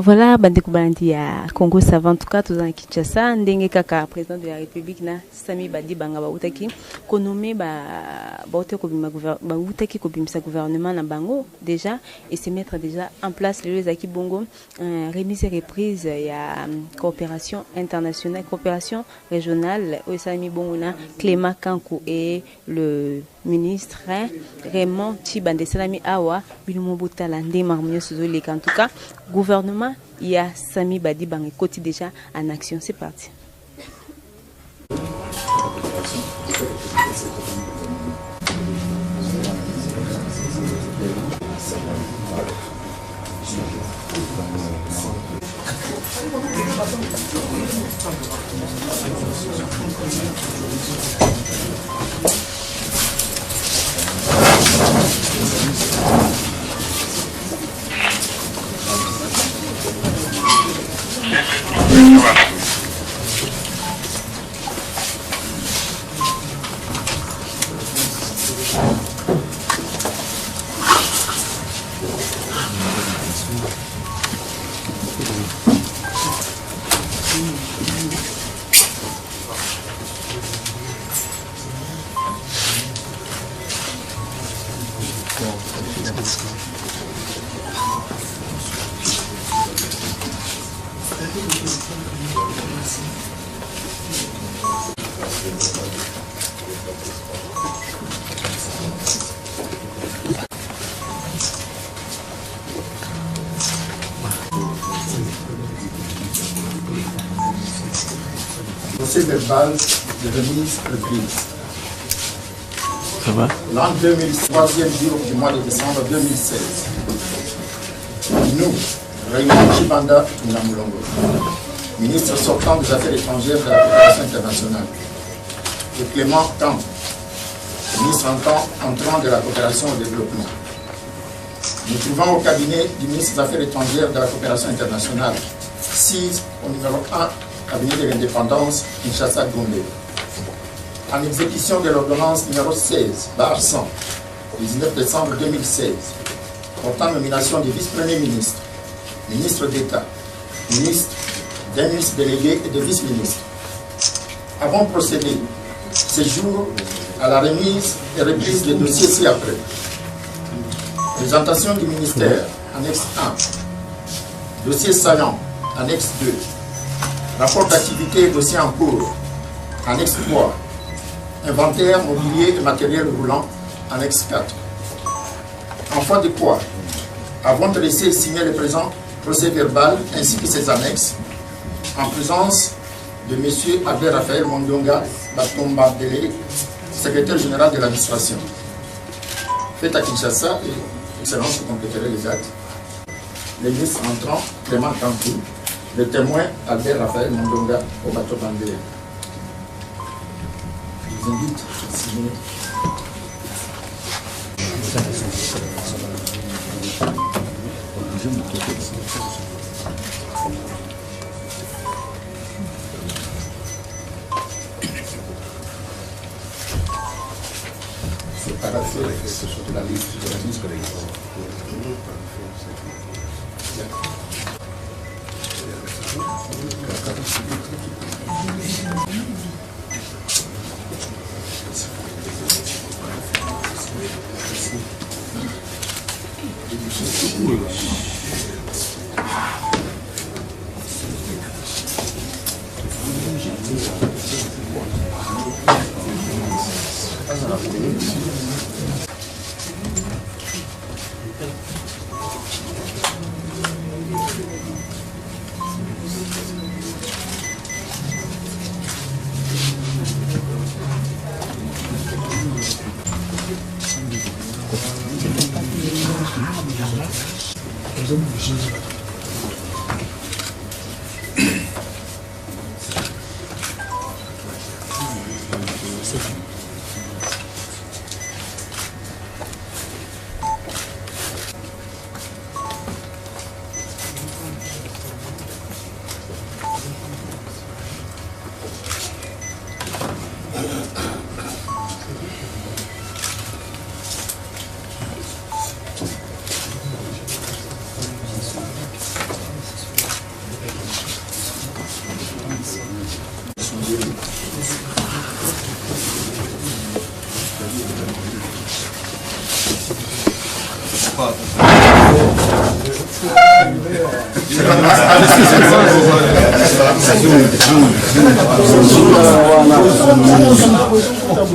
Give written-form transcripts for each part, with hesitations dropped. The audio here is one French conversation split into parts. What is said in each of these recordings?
Voilà, bandeko balandi ya Congo Savant, en tout cas, tous en Kinshasa, ndenge kaka président de la République na Sami Badi Banga bautaki, konomé baute bautaki kobimisa gouvernement na bango déjà et se mettre déjà en place les acquis bongo, remise et reprise ya coopération internationale, coopération régionale au Sami bongo na Clément Kankou et le ministre Raymond Tchibande Salami Awa Bilumo Boutala Ndemarmio Sozoli. En tout cas, gouvernement, il y a Sami Badi Bang côté déjà en action. C'est parti. Procès verbal de remise reprise. Ça va? L'an 2003e jour du mois de décembre 2016. Nous, Raymond Tchibanda Namulongo, ministre sortant des Affaires étrangères de la coopération internationale, et Clément Kankou, ministre entrant de la coopération au développement. Nous trouvons au cabinet du ministre des Affaires étrangères de la coopération internationale, 6 au numéro 1, cabinet de l'indépendance, Kinshasa Gombe. En exécution de l'ordonnance numéro 16/100, 19 décembre 2016, portant nomination du vice-premier ministre, ministre d'État, ministre, d'un ministre délégué et de vice-ministre. Avons procédé ce jour à la remise et reprise des dossiers ci-après. Présentation du ministère, annexe 1. Dossier saillant, annexe 2. Rapport d'activité et dossier en cours, annexe 3. Inventaire mobilier et matériel roulant, annexe 4. En foi de quoi, avant de laisser signer le présent procès verbal ainsi que ses annexes, en présence de M. Albert Raphaël Mondonga Batomba Dele, secrétaire général de l'administration. Fait à Kinshasa, et Excellence, vous compléterez les actes. Le ministre entrant, Clément Kankou, le témoin Albert Raphaël Mondonga Batomba Dele. Je vous invite à signer. Séparation de la liste de la liste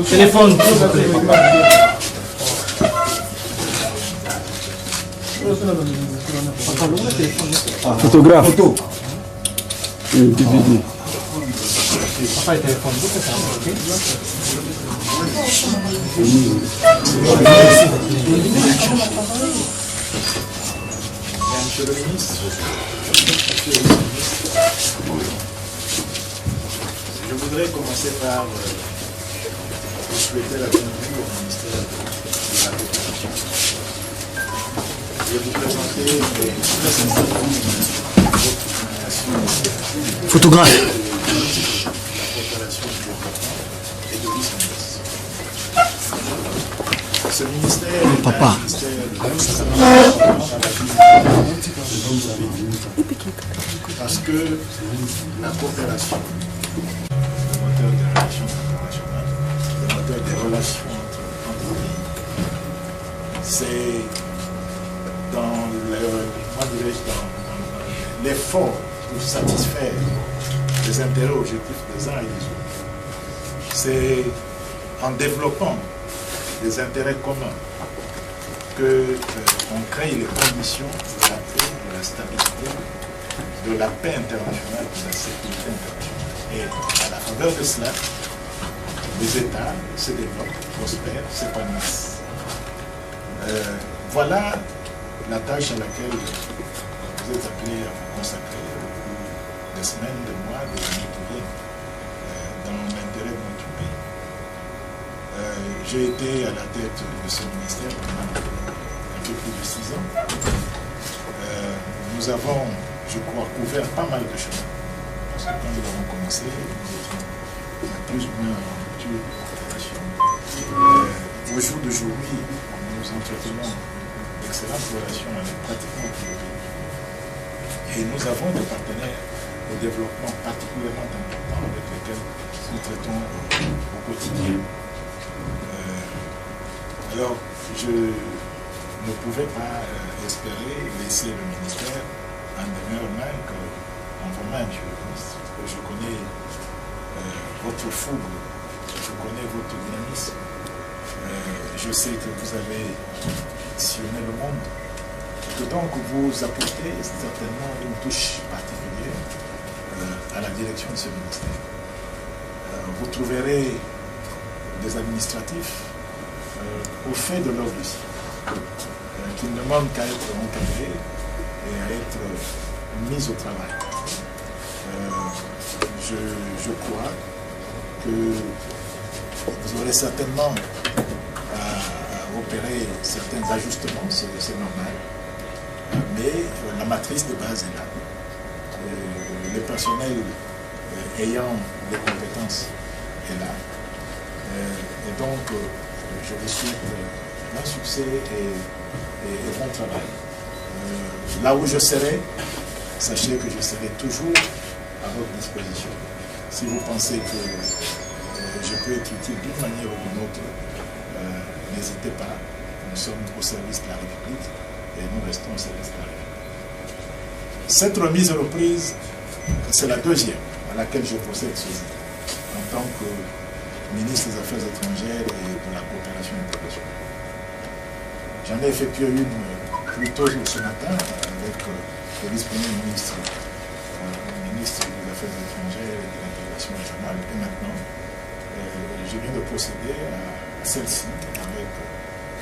Téléphone, s'il vous plaît. Photographe. Photo. Papa, téléphone, vous faites ça, ok? Monsieur le ministre, je voudrais commencer par vous souhaiter la bienvenue au ministère de la Coopération. Je vais vous présenter très sincèrement votre Photographe. la coopération du développement et de l'ISMES. Ce ministère est Papa. un ministère extrêmement important dans la vie de notre pays. Parce que la coopération, le moteur des relations internationales, le moteur des relations entre pays, c'est dans l'effort pour satisfaire les intérêts objectifs des uns et des autres. C'est en développant des intérêts communs qu'on crée les conditions de la paix, de la stabilité, de la paix internationale, de la sécurité internationale. Et à la faveur de cela, les États se développent, prospèrent, s'épanouissent. Voilà la tâche à laquelle vous êtes appelés à vous consacrer des semaines, des mois, des années qui viennent, dans l'intérêt de notre pays. J'ai été à la tête de ce ministère pendant un peu plus de 6 ans. Nous avons, je crois, couvert pas mal de chemin. Parce que quand nous avons commencé, nous étions plus ou moins en rupture de coopération. Au jour d'aujourd'hui, nous entretenons d'excellentes relations avec pratiquement tous les pays. Et nous avons des partenaires au développement particulièrement importants avec lesquels nous traitons au quotidien. Alors, je ne pouvais pas espérer laisser le ministère en de meilleures mains qu'en vos mains, monsieur le ministre. Je connais votre fougue, je connais votre dynamisme. Je sais que vous avez sillonné le monde. Et donc, vous apportez certainement une touche particulière à la direction de ce ministère. Vous trouverez des administratifs au fait de leur vie, qui ne demandent qu'à être encadrés et à être mis au travail. Je crois que vous aurez certainement à opérer certains ajustements, c'est normal, mais la matrice de base est là. Le personnel ayant des compétences est là. Et donc, je vous souhaite un succès et bon travail. Là où je serai, sachez que je serai toujours à votre disposition. Si vous pensez que je peux être utile d'une manière ou d'une autre, n'hésitez pas. Nous sommes au service de la République et nous restons au service de la République. Cette remise en reprise, c'est la deuxième à laquelle je procède en tant que ministre des Affaires étrangères et de la coopération internationale. J'en ai effectué une plus tôt ce matin avec le vice-premier ministre, ministre des Affaires étrangères et de l'intégration régionale. Et maintenant, je viens de procéder à celle-ci avec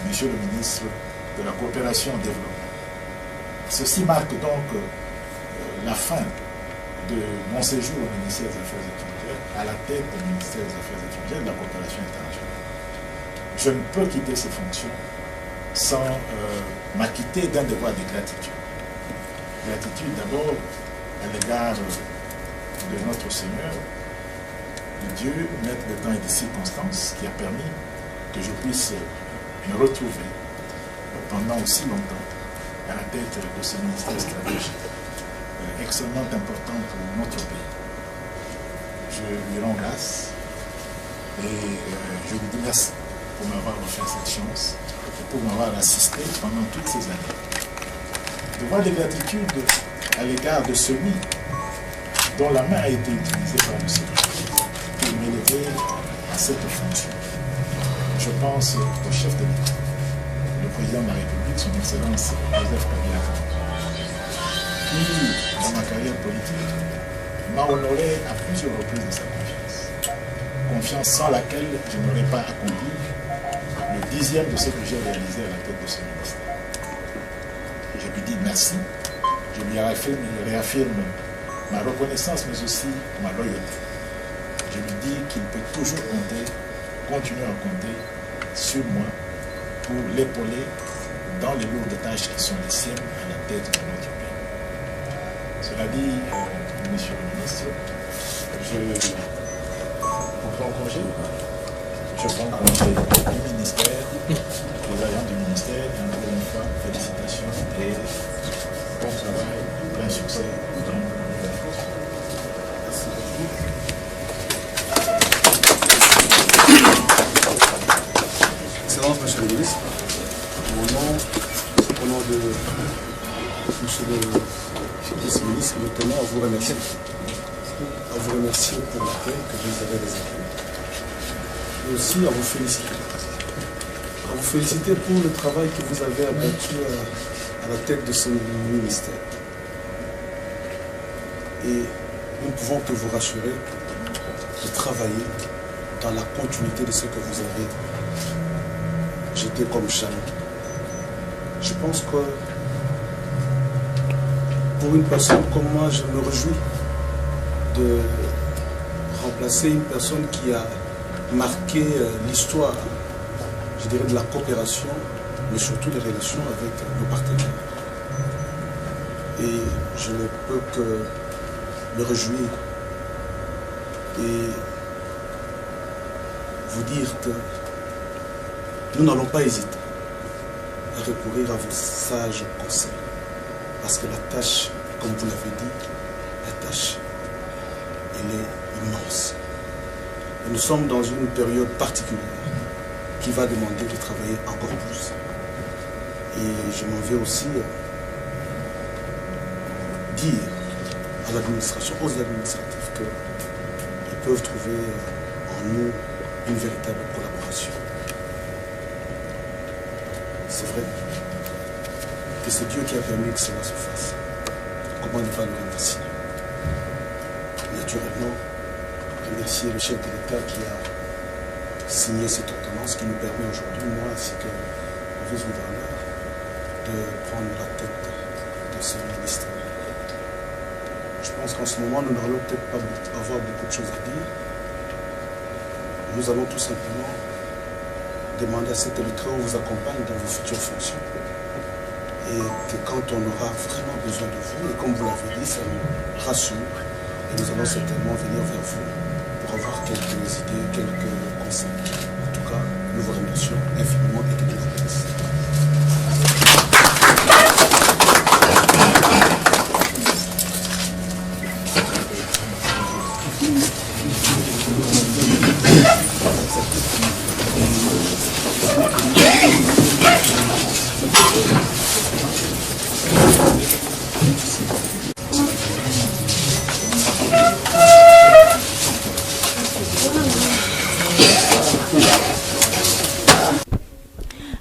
monsieur le ministre de la coopération et développement. Ceci marque donc la fin de mon séjour au ministère des Affaires étrangères, à la tête du ministère des Affaires étrangères et de la coopération internationale. Je ne peux quitter ces fonctions sans m'acquitter d'un devoir de gratitude. Gratitude d'abord à l'égard de notre Seigneur, de Dieu, maître de temps et de circonstances, qui a permis que je puisse me retrouver pendant aussi longtemps à la tête de ce ministère stratégique, extrêmement important pour notre pays. Je lui rends grâce et je lui dis merci pour m'avoir offert cette chance et pour m'avoir assisté pendant toutes ces années. De voir des gratitudes à l'égard de celui dont la main a été utilisée par le Seigneur pour m'élever à cette fonction. Je pense au chef de l'État, le président de la République, son Excellence Joseph Kabila, qui, dans ma carrière politique, m'a honoré à plusieurs reprises de sa confiance. Confiance sans laquelle je n'aurais pas accompli le 10e de ce que j'ai réalisé à la tête de ce ministère. Je lui dis merci, je lui réaffirme ma reconnaissance, mais aussi ma loyauté. Je lui dis qu'il peut toujours continuer à compter sur moi pour l'épauler dans les lourdes tâches qui sont les siennes à la tête de notre pays. Cela dit, Monsieur le ministre, je prends congé. Je prends congé du ministère, des agents du ministère, et encore une fois, félicitations et bon travail, plein succès dans le nouvelle poste. Merci beaucoup. Excellence, Monsieur le ministre, au nom de Monsieur le vice-ministre, nous tenons à vous remercier. À vous remercier pour l'accueil que vous avez réservé. Et aussi à vous féliciter. À vous féliciter pour le travail que vous avez abattu à la tête de ce ministère. Et nous ne pouvons que vous rassurer de travailler dans la continuité de ce que vous avez jeté comme jalon. Je pense que pour une personne comme moi, je me réjouis de remplacer une personne qui a marqué l'histoire, je dirais, de la coopération, mais surtout des relations avec nos partenaires. Et je ne peux que me réjouir et vous dire que nous n'allons pas hésiter à recourir à vos sages conseils. Parce que la tâche, comme vous l'avez dit, la tâche, elle est immense. Et nous sommes dans une période particulière qui va demander de travailler encore plus. Et je m'en vais aussi dire à l'administration, aux administratifs, qu'ils peuvent trouver en nous une véritable collaboration. C'est vrai que c'est Dieu qui a permis que cela se fasse. Comment ne pas le remercier? Naturellement, remercier le chef de l'État qui a signé cette ordonnance qui nous permet aujourd'hui, moi ainsi que le vice-gouverneur, de prendre la tête de ce ministère. Je pense qu'en ce moment, nous n'allons peut-être pas avoir beaucoup de choses à dire. Nous allons tout simplement demander à ce que le Très-Haut vous accompagne dans vos futures fonctions. Et que quand on aura vraiment besoin de vous, et comme vous l'avez dit, ça nous rassure. Et nous allons certainement venir vers vous pour avoir quelques idées, quelques conseils. En tout cas, nous vous remercions infiniment et que Dieu vous bénisse.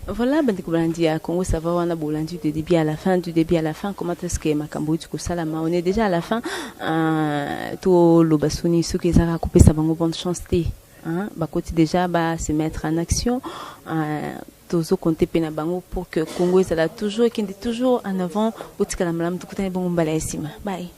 Voilà, à Congo, ça va, on a du début à la fin, comment est-ce que Makambo du Salama, on est déjà à la fin, tout le basoni, ceux qui ont coupé ça, bonne chance, déjà, se mettre en action, toujours compter pena bango pour que Congo soit toujours en avant, pour que la malam tout bon balaissima. Bye.